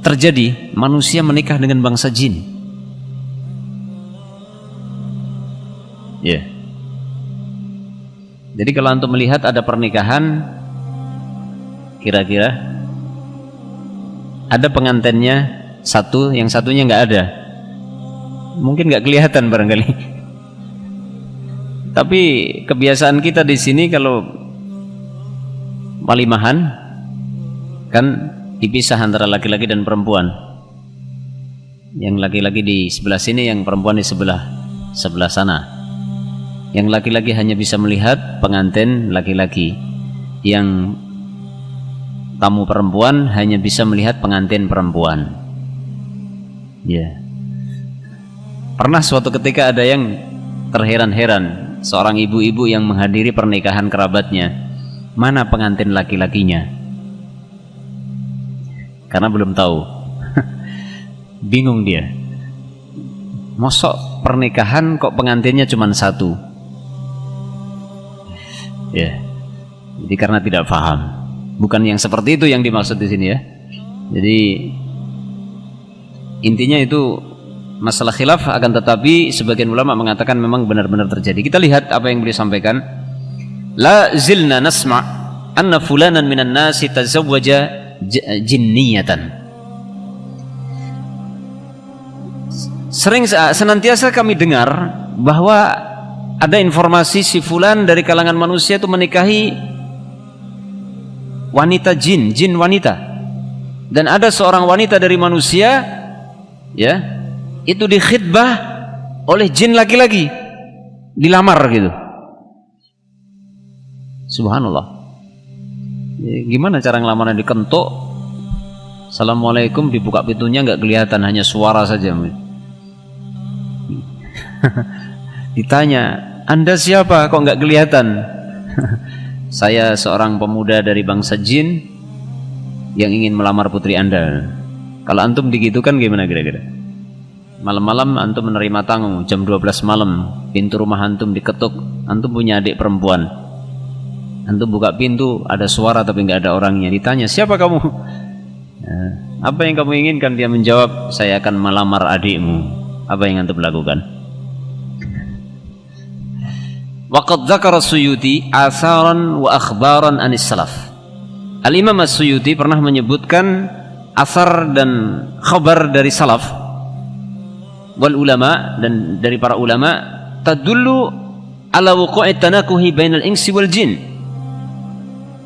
terjadi manusia menikah dengan bangsa jin, ya. Jadi kalau antum melihat ada pernikahan, kira-kira ada pengantennya satu, yang satunya nggak ada, mungkin nggak kelihatan barangkali. Tapi kebiasaan kita di sini kalau walimahan kan dipisah antara laki-laki dan perempuan. Yang laki-laki di sebelah sini, yang perempuan di sebelah sana. Yang laki-laki hanya bisa melihat pengantin laki-laki, yang tamu perempuan hanya bisa melihat pengantin perempuan. Ya. Pernah suatu ketika ada yang terheran-heran, seorang ibu-ibu yang menghadiri pernikahan kerabatnya, mana pengantin laki-lakinya? Karena belum tahu. Bingung dia. Mosok pernikahan kok pengantinnya cuma satu? Ya, jadi karena tidak paham, bukan yang seperti itu yang dimaksud di sini ya. Jadi intinya itu masalah khilaf, akan tetapi sebagian ulama mengatakan memang benar-benar terjadi. Kita lihat apa yang beliau sampaikan. La zilna nasma' anna fulanan minan nasi tazawwaja jinniyatan. Senantiasa kami dengar bahwa ada informasi si fulan dari kalangan manusia itu menikahi wanita jin wanita, dan ada seorang wanita dari manusia, ya, itu dikhidbah oleh jin laki-laki, dilamar gitu. Subhanallah. Gimana cara ngelamarnya? Dikentuk, assalamualaikum, dibuka pintunya nggak kelihatan, hanya suara saja. Ditanya, Anda siapa? Kok nggak kelihatan? Saya seorang pemuda dari bangsa jin yang ingin melamar putri Anda. Kalau antum digitukan gimana kira-kira? Malam-malam antum menerima tamu, jam 12 malam, pintu rumah antum diketuk, antum punya adik perempuan. Antum buka pintu, ada suara tapi nggak ada orangnya. Ditanya, siapa kamu? Apa yang kamu inginkan? Dia menjawab, saya akan melamar adikmu. Apa yang antum lakukan? Waqad dzakara Suyuti atharan wa akhbaran anis salaf. Al-Imam As-Suyuti pernah menyebutkan asar dan khabar dari salaf wal ulama, dan dari para ulama, tadullu ala wuqu'i tanakuhi bainal insi wal jin,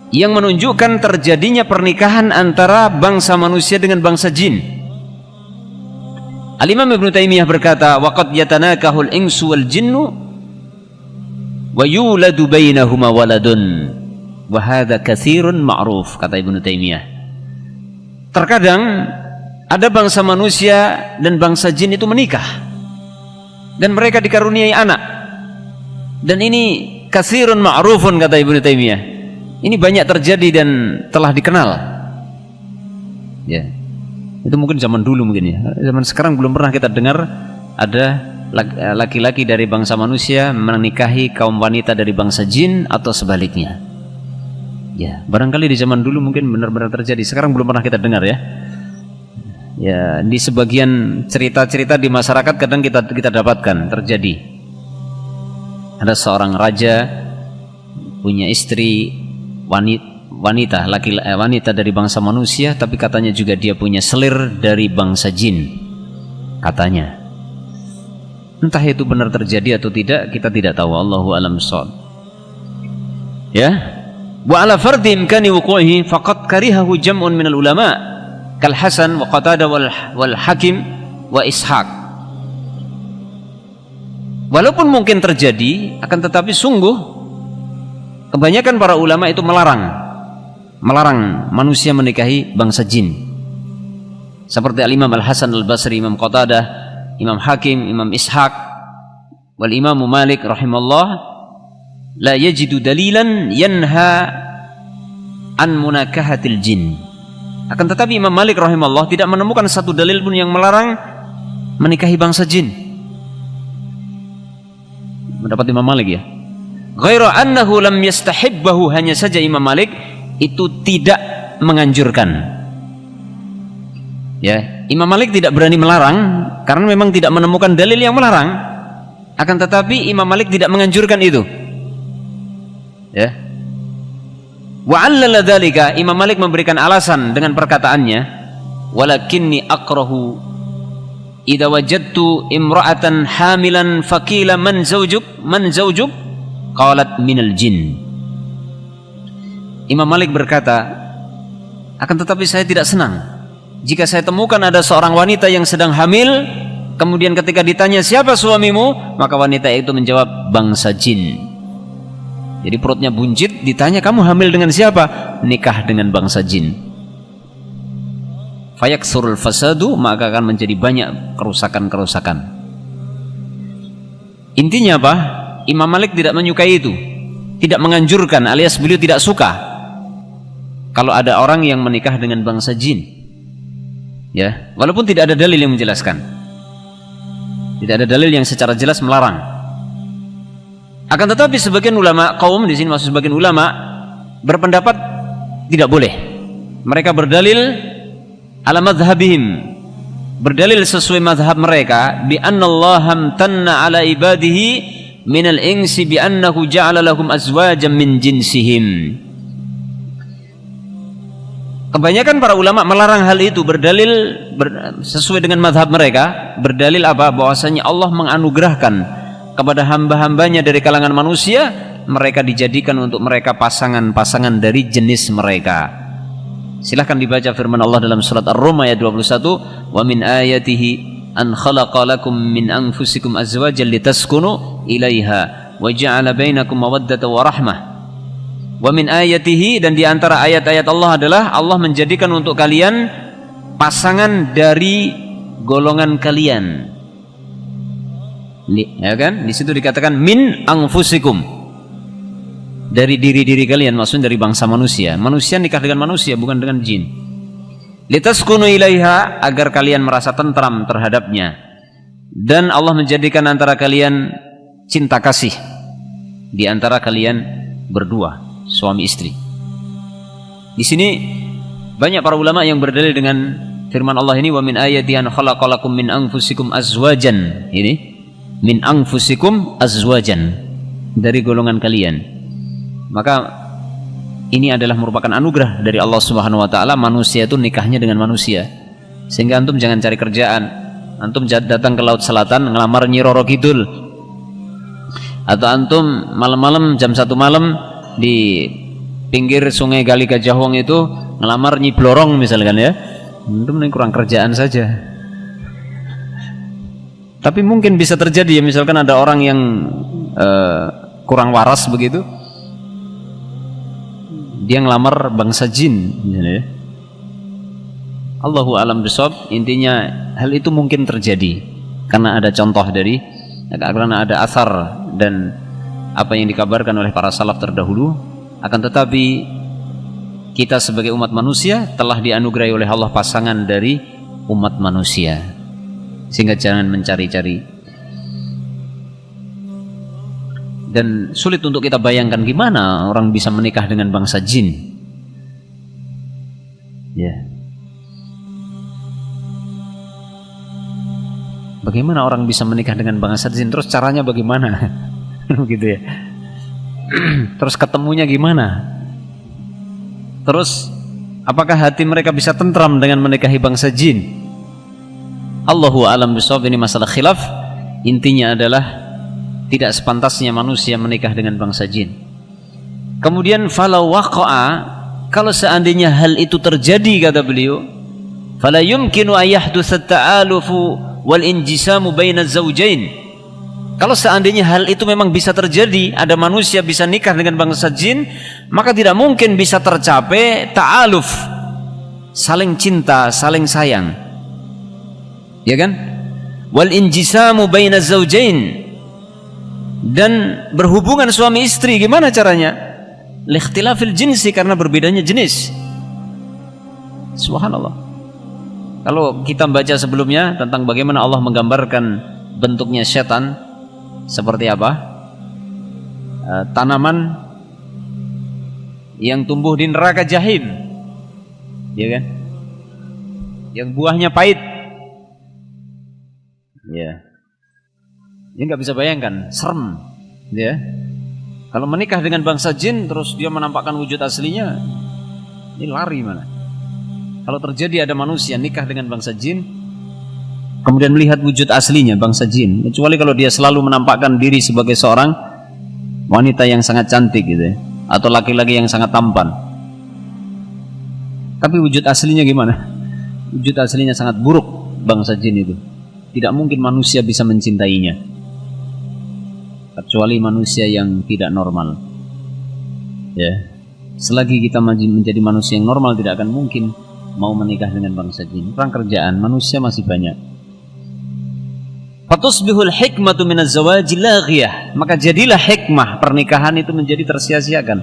yang menunjukkan terjadinya pernikahan antara bangsa manusia dengan bangsa jin. Al-Imam Ibnu Taimiyah berkata, waqad yatanakahul insu wal jinnu wa yuladu bainahuma waladun wa hadza katsirun ma'ruf, kata Ibnu Taimiyah. Terkadang ada bangsa manusia dan bangsa jin itu menikah dan mereka dikaruniai anak, dan ini katsirun ma'rufun, kata Ibnu Taimiyah. Ini banyak terjadi dan telah dikenal, ya. Itu mungkin zaman dulu mungkin ya. Zaman sekarang belum pernah kita dengar ada laki-laki dari bangsa manusia menikahi kaum wanita dari bangsa jin atau sebaliknya. Ya, barangkali di zaman dulu mungkin benar-benar terjadi. Sekarang belum pernah kita dengar ya. Ya, di sebagian cerita-cerita di masyarakat kadang kita dapatkan terjadi. Ada seorang raja punya istri wanita dari bangsa manusia, tapi katanya juga dia punya selir dari bangsa jin. Katanya. Entah itu benar terjadi atau tidak, kita tidak tahu. Allahu a'lam bishawab. Ya. Wa ala fardi imkani wuqu'ihi faqad karihahu jam'un minal ulama kal Hasan wa Qatadah wal Hakim wa Ishaq. Walaupun mungkin terjadi, akan tetapi sungguh kebanyakan para ulama itu melarang manusia menikahi bangsa jin. Seperti Al-Imam Al-Hasan Al-Basri, Imam Qatadah, Imam Hakim, Imam Ishaq, wal Imam Malik rahimahullah, la yajidu dalilan yanha an munakahatil jin. Akan tetapi Imam Malik rahimahullah tidak menemukan satu dalil pun yang melarang menikahi bangsa jin. Mendapat Imam Malik ya. Ghaira annahu lam yastahibbahu, hanya saja Imam Malik itu tidak menganjurkan. Ya, Imam Malik tidak berani melarang karena memang tidak menemukan dalil yang melarang. Akan tetapi Imam Malik tidak menganjurkan itu. Ya. Wa 'allala dzalika, Imam Malik memberikan alasan dengan perkataannya, walakinni akrahu idza wajadtu imra'atan hamilan faqila man zawjuk qalat minal jin. Imam Malik berkata, akan tetapi saya tidak senang jika saya temukan ada seorang wanita yang sedang hamil, kemudian ketika ditanya siapa suamimu, maka wanita itu menjawab bangsa jin. Jadi perutnya buncit, ditanya kamu hamil dengan siapa? Nikah dengan bangsa jin. Fayaksurul fasadu, maka akan menjadi banyak kerusakan-kerusakan. Intinya apa? Imam Malik tidak menyukai itu, tidak menganjurkan, alias beliau tidak suka kalau ada orang yang menikah dengan bangsa jin. Ya, walaupun tidak ada dalil yang menjelaskan, tidak ada dalil yang secara jelas melarang. Akan tetapi sebagian ulama kaum, di sini maksud sebagian ulama, berpendapat tidak boleh. Mereka berdalil ala madhhabihim, berdalil sesuai madhab mereka, bi annallaha amtanna ala ibadihi minal insi bi annahu ja'ala lahum azwajan min jinsihim. Kebanyakan para ulama melarang hal itu, berdalil sesuai dengan mazhab mereka, berdalil apa? Bahwasanya Allah menganugerahkan kepada hamba-hambanya dari kalangan manusia, mereka dijadikan untuk mereka pasangan-pasangan dari jenis mereka. Silahkan dibaca firman Allah dalam surat Ar-Rum ayat 21, wa min ayatihi an khalaqa lakum min anfusikum azwajan litaskunu ilaiha wa ja'ala bainakum mawaddatan wa rahmah. Wa min ayatihi, dan di antara ayat-ayat Allah adalah Allah menjadikan untuk kalian pasangan dari golongan kalian. Ya kan? Di situ dikatakan min anfusikum, dari diri-diri kalian, maksudnya dari bangsa manusia. Manusia nikah dengan manusia, bukan dengan jin. Litaskunu ilaiha, agar kalian merasa tentram terhadapnya. Dan Allah menjadikan antara kalian cinta kasih di antara kalian berdua, suami istri. Di sini banyak para ulama yang berdalil dengan firman Allah ini, wa min ayati an khalaqalakum min anfusikum azwajan. Ini min anfusikum azwajan, dari golongan kalian. Maka ini adalah merupakan anugerah dari Allah Subhanahu wa taala, manusia itu nikahnya dengan manusia. Sehingga antum jangan cari kerjaan, antum datang ke Laut Selatan ngelamar Nyi Roro Kidul, atau antum malam-malam jam 1 malam di pinggir sungai Gali Gajah Wong itu ngelamar Nyi Blorong misalkan ya. Antum ini kurang kerjaan saja. Tapi mungkin bisa terjadi ya, misalkan ada orang yang kurang waras begitu, dia ngelamar bangsa jin ya. Allahu a'lam bishawab. Intinya hal itu mungkin terjadi karena ada contoh dari, karena ada asar dan apa yang dikabarkan oleh para salaf terdahulu. Akan tetapi kita sebagai umat manusia telah dianugerahi oleh Allah pasangan dari umat manusia, sehingga jangan mencari-cari. Dan sulit untuk kita bayangkan gimana orang bisa menikah dengan bangsa jin. Ya. Bagaimana orang bisa menikah dengan bangsa jin? Terus caranya bagaimana? Gitu ya. Terus ketemunya gimana? Terus apakah hati mereka bisa tentram dengan menikahi bangsa jin? Allahu a'lam bishawab, ini masalah khilaf. Intinya adalah tidak sepantasnya manusia menikah dengan bangsa jin. Kemudian falau waqa'a, kalau seandainya hal itu terjadi, kata beliau, fala yumkinu ayyahdutsa ta'alufu wal injisamu baina zawjain. Kalau seandainya hal itu memang bisa terjadi, ada manusia bisa nikah dengan bangsa jin, maka tidak mungkin bisa tercapai ta'aluf, saling cinta, saling sayang. Ya kan? Wal injisamu baina zawjain, dan berhubungan suami istri, gimana caranya? Likhtilafil jinsi, karena berbedanya jenis. Subhanallah. Kalau kita baca sebelumnya tentang bagaimana Allah menggambarkan bentuknya setan seperti apa, tanaman yang tumbuh di neraka jahim, ya kan, yang buahnya pahit, ya. Dia nggak bisa bayangkan, serem, ya. Kalau menikah dengan bangsa jin terus dia menampakkan wujud aslinya, ini lari mana? Kalau terjadi ada manusia nikah dengan bangsa jin, kemudian melihat wujud aslinya bangsa jin, kecuali kalau dia selalu menampakkan diri sebagai seorang wanita yang sangat cantik, gitu ya, atau laki-laki yang sangat tampan. Tapi wujud aslinya gimana? Wujud aslinya sangat buruk bangsa jin itu. Tidak mungkin manusia bisa mencintainya, kecuali manusia yang tidak normal. Ya, selagi kita menjadi manusia yang normal, tidak akan mungkin mau menikah dengan bangsa jin. Perang kerjaan manusia masih banyak. Fatusbihul hikmatu minaz zawaji laghiyah, maka jadilah hikmah pernikahan itu menjadi tersia-siakan.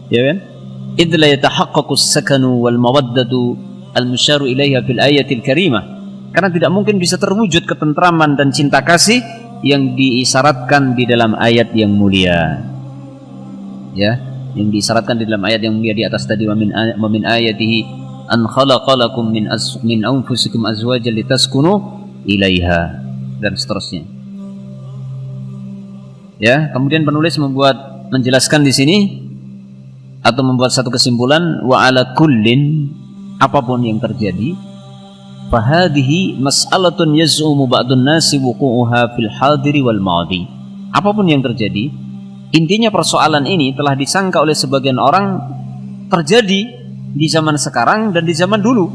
Ya kan? Idz la yatahaqqaqu as-sakanu wal mawaddatu al-musyaru ilaiha fil ayatil karimah. Karena tidak mungkin bisa terwujud ketentraman dan cinta kasih yang diisyaratkan di dalam ayat yang mulia. Ya, yang diisyaratkan di dalam ayat yang mulia di atas tadi, wa min ayatihi an khalaqalakum min anfusikum azwajan litaskunu ilaiha, dan seterusnya. Ya, kemudian penulis menjelaskan di sini atau membuat satu kesimpulan, wa ala kullin, apapun yang terjadi, fahadihi mas'alatun yaz'umu ba'dun nasi wuqu'uha fil hadiri wal madi. Apapun yang terjadi, intinya persoalan ini telah disangka oleh sebagian orang terjadi di zaman sekarang dan di zaman dulu.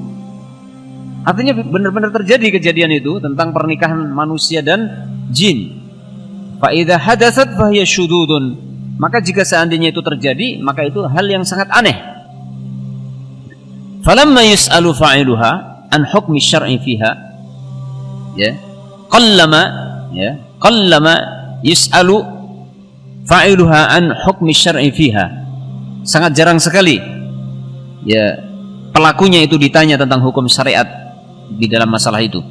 Artinya benar-benar terjadi kejadian itu tentang pernikahan manusia dan jin. Fa idza hadatsat fa hiya syududun. Maka jika seandainya itu terjadi, maka itu hal yang sangat aneh. Falamma yus'alu fa'iluha an hukmi syar'i fiha, ya, qallama yus'alu fa'iluha an hukmi syar'i fiha. Sangat jarang sekali, ya, pelakunya itu ditanya tentang hukum syariat di dalam masalah itu.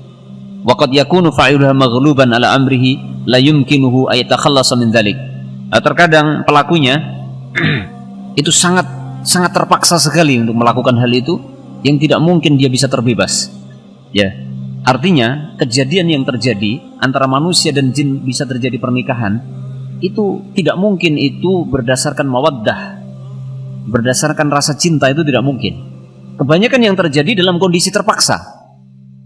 Wa qad yakunu fa'iluha maghluban ala amrihi la yumkinuhu ay yatakhallasa min dzalik. Terkadang pelakunya itu sangat terpaksa sekali untuk melakukan hal itu, yang tidak mungkin dia bisa terbebas. Ya, artinya kejadian yang terjadi antara manusia dan jin bisa terjadi pernikahan itu tidak mungkin itu berdasarkan mawaddah, berdasarkan rasa cinta, itu tidak mungkin. Kebanyakan yang terjadi dalam kondisi terpaksa.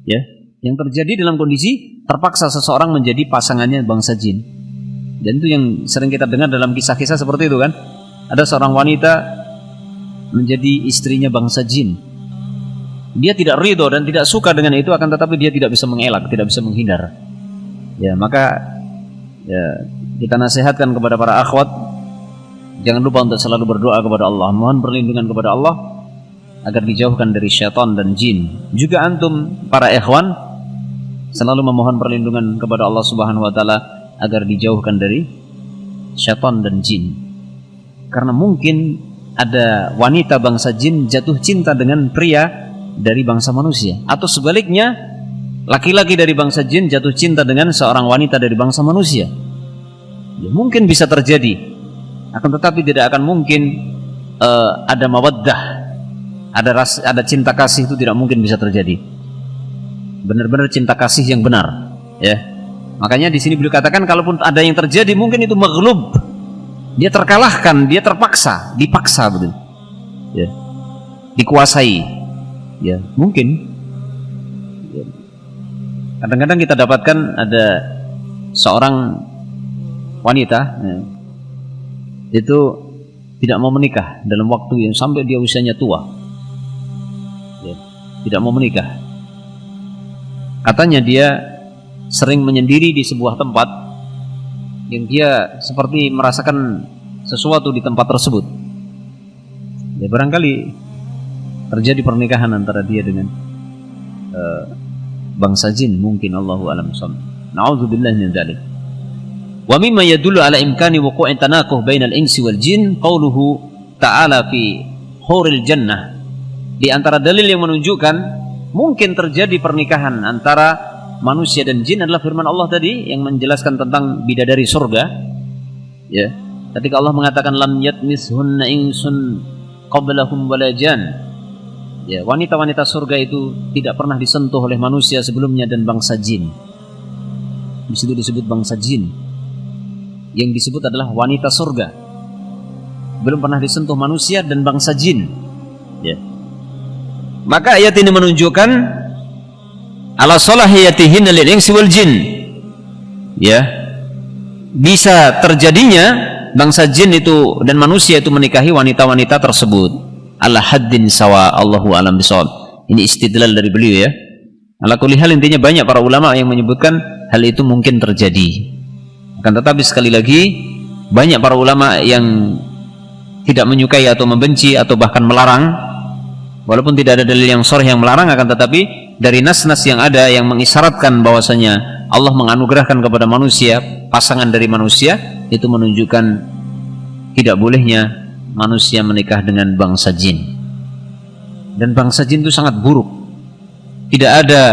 Ya, yang terjadi dalam kondisi terpaksa seseorang menjadi pasangannya bangsa jin. Dan itu yang sering kita dengar dalam kisah-kisah seperti itu kan. Ada seorang wanita menjadi istrinya bangsa jin. Dia tidak ridho dan tidak suka dengan itu, akan tetapi dia tidak bisa mengelak, tidak bisa menghindar. Ya, maka ya, kita nasihatkan kepada para akhwat, jangan lupa untuk selalu berdoa kepada Allah, mohon perlindungan kepada Allah agar dijauhkan dari syaitan dan jin. Juga antum para ikhwan selalu memohon perlindungan kepada Allah Subhanahu wa taala agar dijauhkan dari syaitan dan jin. Karena mungkin ada wanita bangsa jin jatuh cinta dengan pria dari bangsa manusia, atau sebaliknya laki-laki dari bangsa jin jatuh cinta dengan seorang wanita dari bangsa manusia. Ya, mungkin bisa terjadi, akan tetapi tidak akan mungkin ada mawaddah, ada cinta kasih, itu tidak mungkin bisa terjadi. Benar-benar cinta kasih yang benar, ya. Makanya di sini beliau katakan kalaupun ada yang terjadi mungkin itu maghlub, dia terkalahkan, dia dipaksa betul, ya, dikuasai, ya mungkin. Ya. Kadang-kadang kita dapatkan ada seorang wanita, ya, itu tidak mau menikah dalam waktu yang sampai dia usianya tua, ya, tidak mau menikah. Katanya dia sering menyendiri di sebuah tempat yang dia seperti merasakan sesuatu di tempat tersebut. Ya, barangkali terjadi pernikahan antara dia dengan bangsa jin, mungkin, Allahu a'lam bishawab. Na'udzubillahi min dzalik. Wa mimma yadullu ala imkani wuqu'i tanakuh bainal insi wal jin qauluhu ta'ala fi huril jannah. Di antara dalil yang menunjukkan mungkin terjadi pernikahan antara manusia dan jin adalah firman Allah tadi yang menjelaskan tentang bidadari surga, ya, ketika Allah mengatakan lam yatmishunna insun qablahum wala jan, ya, wanita-wanita surga itu tidak pernah disentuh oleh manusia sebelumnya dan bangsa jin. Di situ disebut bangsa jin, yang disebut adalah wanita surga, belum pernah disentuh manusia dan bangsa jin, ya. Maka ayat ini menunjukkan ala salahiyatihin lil insi wal jin, ya, bisa terjadinya bangsa jin itu dan manusia itu menikahi wanita-wanita tersebut ala haddin sawa. Allahu a'lam bishawab. Ini istidlal dari beliau, ya. Ala kulli hal, intinya banyak para ulama yang menyebutkan hal itu mungkin terjadi. Akan tetapi sekali lagi banyak para ulama yang tidak menyukai atau membenci atau bahkan melarang, walaupun tidak ada dalil yang sharih yang melarang, akan tetapi dari nas-nas yang ada yang mengisyaratkan bahwasanya Allah menganugerahkan kepada manusia pasangan dari manusia, itu menunjukkan tidak bolehnya manusia menikah dengan bangsa jin. Dan bangsa jin itu sangat buruk. Tidak ada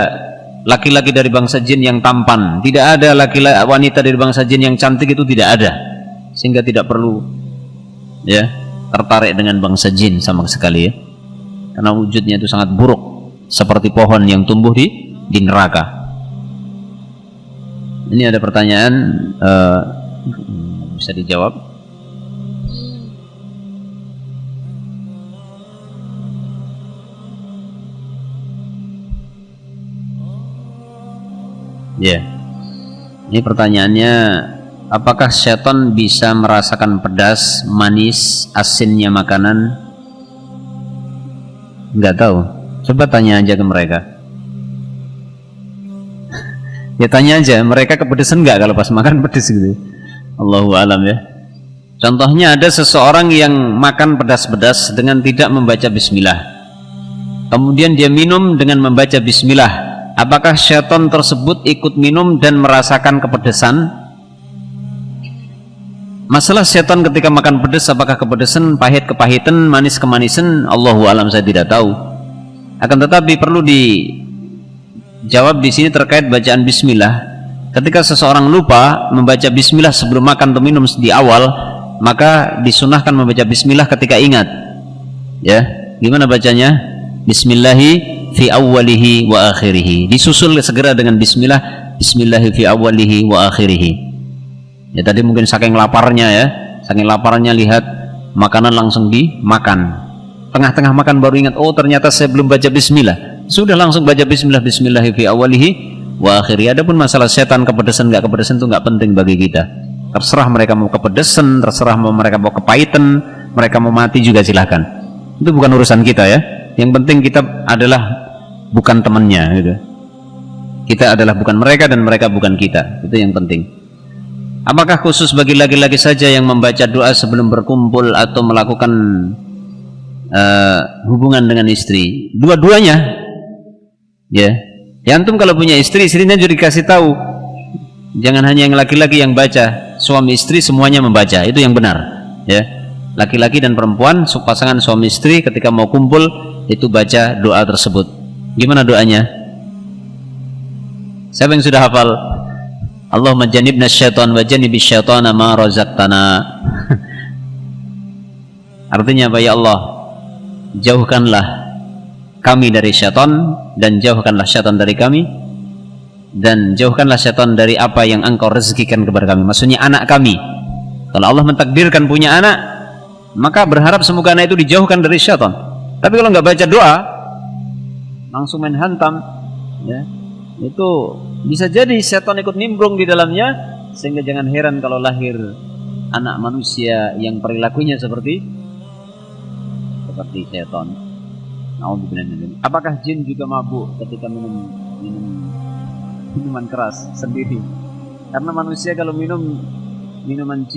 laki-laki dari bangsa jin yang tampan, tidak ada laki-laki wanita dari bangsa jin yang cantik, itu tidak ada. Sehingga tidak perlu, ya, tertarik dengan bangsa jin sama sekali, ya. Karena wujudnya itu sangat buruk, seperti pohon yang tumbuh di neraka. Ini ada pertanyaan, bisa dijawab. Ya, ini pertanyaannya, apakah setan bisa merasakan pedas, manis, asinnya makanan? Enggak tahu. Coba tanya aja ke mereka. Ya tanya aja, mereka kepedesan enggak kalau pas makan pedes gitu. Allahu a'lam, ya. Contohnya ada seseorang yang makan pedas-pedas dengan tidak membaca bismillah. Kemudian dia minum dengan membaca bismillah. Apakah syaitan tersebut ikut minum dan merasakan kepedesan? Masalah syaitan ketika makan pedas, apakah kepedesan, pahit kepahitan, manis kemanisan, Allahu a'lam, saya tidak tahu. Akan tetapi perlu dijawab di sini terkait bacaan bismillah. Ketika seseorang lupa membaca bismillah sebelum makan atau minum di awal, maka disunahkan membaca bismillah ketika ingat. Ya, gimana bacanya? Bismillahi fi awwalihi wa akhirihi. Disusul segera dengan bismillah, bismillahi fi awwalihi wa akhirihi. Ya, tadi mungkin saking laparnya, ya, saking laparnya lihat makanan langsung dimakan. Tengah-tengah makan baru ingat, oh ternyata saya belum baca bismillah. Sudah langsung baca bismillah, bismillahi fi awwalihi wa akhirihi. Adapun masalah setan kepedesan enggak kepedesan itu enggak penting bagi kita. Terserah mereka mau kepedesan, terserah mereka mau kepahitan, mereka mau mati juga silahkan. Itu bukan urusan kita, ya. Yang penting kita adalah bukan temannya, gitu. Kita adalah bukan mereka dan mereka bukan kita. Itu yang penting. Apakah khusus bagi laki-laki saja yang membaca doa sebelum berkumpul atau melakukan hubungan dengan istri? Dua-duanya, ya. Antum kalau punya istri, istrinya juga dikasih tahu. Jangan hanya yang laki-laki yang baca, suami istri semuanya membaca. Itu yang benar, ya. Laki-laki dan perempuan, pasangan suami istri ketika mau kumpul itu baca doa tersebut. Gimana doanya? Siapa yang sudah hafal? Allahumma jannibna syaitan wa jannibis syaitana ma razaqtana. Artinya apa? Ya Allah, jauhkanlah kami dari syaitan dan jauhkanlah syaitan dari kami, dan jauhkanlah syaitan dari apa yang engkau rezekikan kepada kami. Maksudnya anak kami. Kalau Allah mentakdirkan punya anak, maka berharap semoga anak itu dijauhkan dari syaitan. Tapi kalau nggak baca doa, langsung main hantam, ya, itu bisa jadi syaitan ikut nimbrung di dalamnya, sehingga jangan heran kalau lahir anak manusia yang perilakunya seperti syaitan. Apakah jin juga mabuk ketika minum minuman keras sendiri? Karena manusia kalau minum minuman jin